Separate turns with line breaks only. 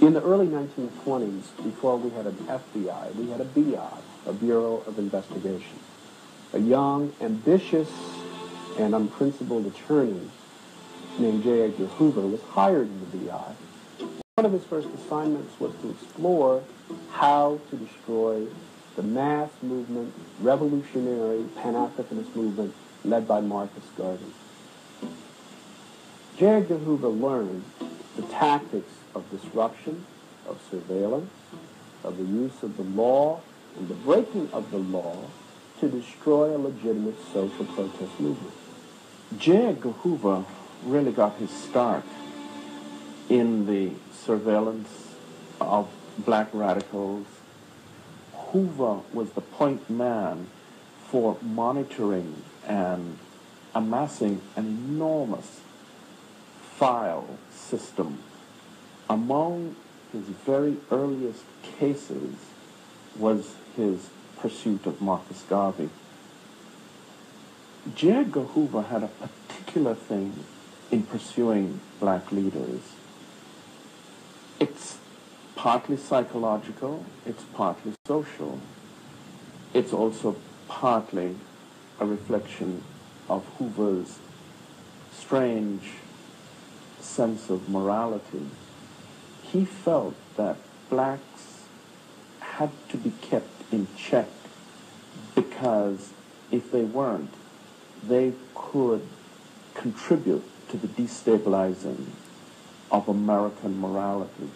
In the early 1920s, before we had an FBI, we had a BI, a Bureau of Investigation. A young, ambitious, and unprincipled attorney named Jay-Edgar-Hoover was hired in the BI. One of his first assignments was to explore how to destroy the mass movement, revolutionary Pan-Africanist movement led by Marcus Garvey. Jay-Edgar-Hoover learned the tactics of disruption, of surveillance, of the use of the law, and the breaking of the law to destroy a legitimate social protest movement.
Jay-Edgar-Hoover really got his start in the surveillance of black radicals. Hoover was the point man for monitoring and amassing an enormous file system. Among his very earliest cases was his pursuit of Marcus Garvey. J.Edgar Hoover had a particular thing in pursuing black leaders. It's partly psychological, it's partly social. It's also partly a reflection of Hoover's strange sense of morality. He felt that blacks had to be kept in check because if they weren't, they could contribute to the destabilizing of American morality.